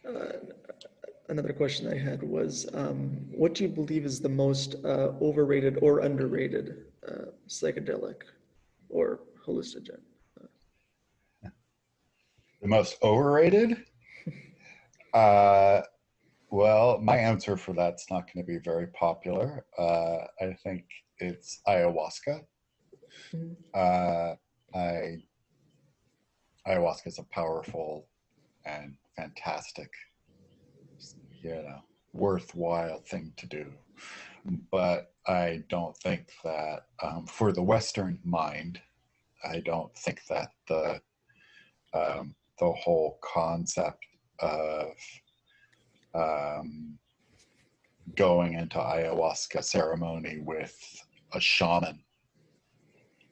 Uh, Another question I had was, what do you believe is the most overrated or underrated psychedelic or hallucinogen? The most overrated? Uh, well, my answer for that's not going to be very popular. I think it's ayahuasca. Mhm. Uh, I Ayahuasca is a powerful and fantastic, you know, worthwhile thing to do. But I don't think that for the Western mind, I don't think that the whole concept of um, going into ayahuasca ceremony with a shaman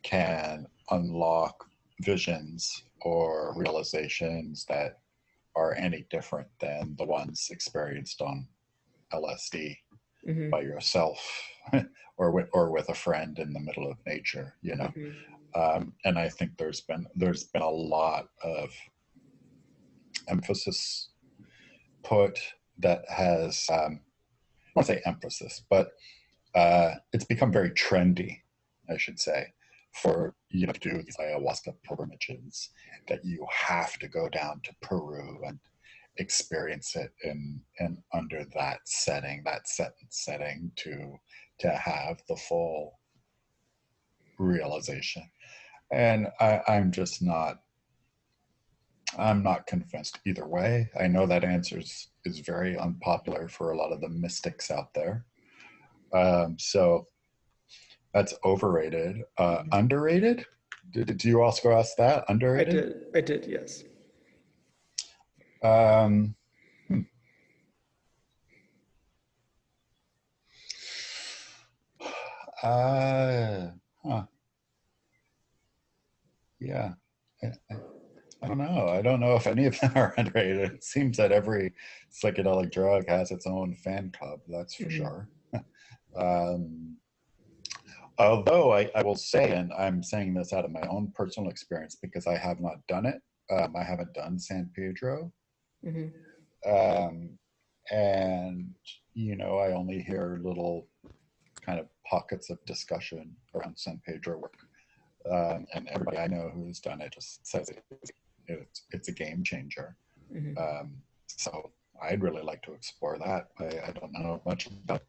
can unlock visions or realizations that are any different than the ones experienced on LSD Hmm. by yourself or with a friend in the middle of nature, you know. Hmm. And I think there's been a lot of emphasis put that has I won't say emphasis, but it's become very trendy, I should say, for you know to do these ayahuasca pilgrimages that you have to go down to Peru and experience it in under that setting, that set setting to have the full realization. And I'm not convinced either way. I know that answer is very unpopular for a lot of the mystics out there. So that's overrated. Underrated? Did you also ask that? I Underrated? did. I did. Yes. Um, hmm. uh, huh, yeah. I don't know. I don't know if any of them are underrated. It seems that every psychedelic drug has its own fan club, that's for Hmm. sure. Um, Although I will say, and I'm saying this out of my own personal experience because I have not done it, I haven't done San Pedro. Hmm. Um, and, you know, I only hear little kind of pockets of discussion around San Pedro work. And everybody I know who's done it just says it's a game changer. Hmm. Um, so I'd really like to explore that. I don't know much about.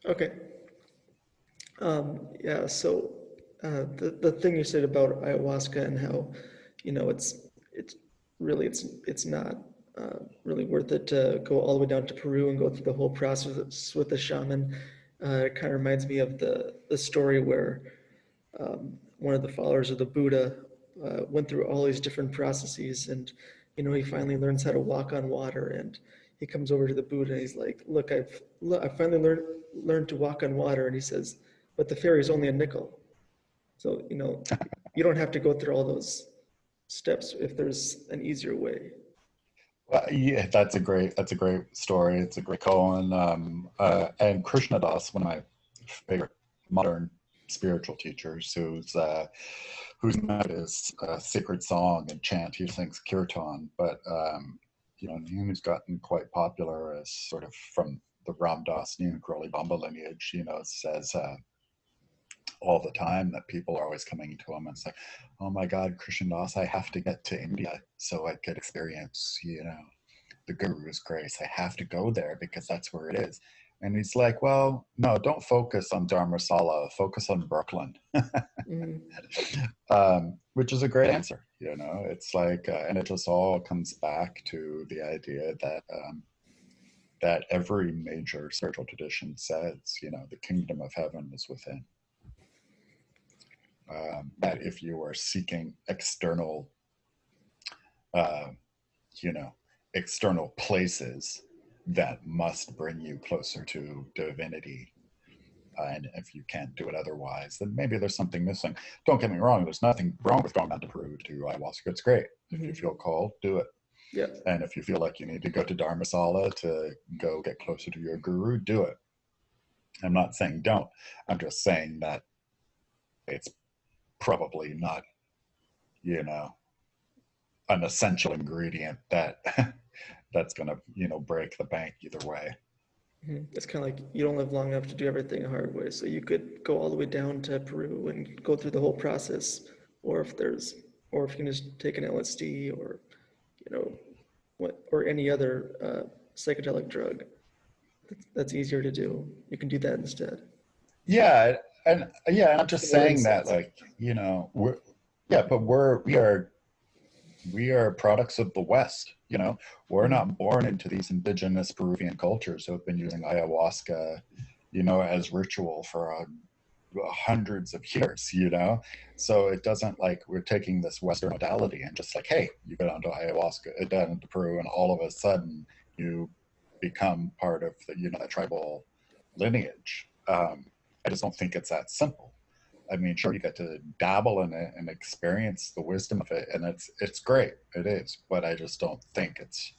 Okay. Yeah. So the thing you said about ayahuasca and how, it's really it's not really worth it to go all the way down to Peru and go through the whole process with the shaman. It kind of reminds me of the story where one of the followers of the Buddha went through all these different processes, and he finally learns how to walk on water, and he comes over to the Buddha and he's like, "Look, I finally learned to walk on water," and he says, "But the ferry's only a nickel, so you don't have to go through all those steps if there's an easier way." Yeah, that's a great story. It's a great koan. And Krishna Das, one of my favorite modern spiritual teachers, whose method is sacred song and chant. He sings kirtan, but you know, he's gotten quite popular as sort of from the Ram Dass New Crowley Bamba lineage. You know, says all the time that people are always coming to him and saying, "Oh my God, Krishna Das, I have to get to India so I could experience, you know, the Guru's grace. I have to go there because that's where it is." And he's like, "Well, no, don't focus on Dharmasala. Focus on Brooklyn," Mm-hmm. which is a great answer. You know, it's like, and it just all comes back to the idea that every major spiritual tradition says, you know, the kingdom of heaven is within. That if you are seeking external, uh, you know, external places that must bring you closer to divinity. And if you can't do it otherwise, then maybe there's something missing. Don't get me wrong, there's nothing wrong with going down to Peru to do ayahuasca. It's great. If you Mm-hmm. feel called, do it. Yeah. And if you feel like you need to go to Dharmasala to go get closer to your guru, do it. I'm not saying don't. I'm just saying that it's probably not, you know, an essential ingredient that that's gonna, break the bank either way. It's kind of like you don't live long enough to do everything a hard way. So you could go all the way down to Peru and go through the whole process, or if there's, or if you can just take an LSD or, you know, or any other psychedelic drug that's easier to do. You can do that instead. Yeah, and yeah, I'm just Similar in saying that, sense. like, we're, yeah, but we are products of the West. We're Mhm. not born into these indigenous Peruvian cultures who have been using ayahuasca, as ritual for hundreds of years. So it doesn't, like, we're taking this Western modality and just like, hey, you go down to ayahuasca, down to Peru, and all of a sudden you become part of the tribal lineage. I just don't think it's that simple. I mean, sure, you get to dabble in it and experience the wisdom of it, and it's great. It is, but I just don't think it's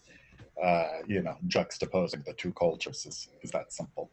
juxtaposing the two cultures is that simple.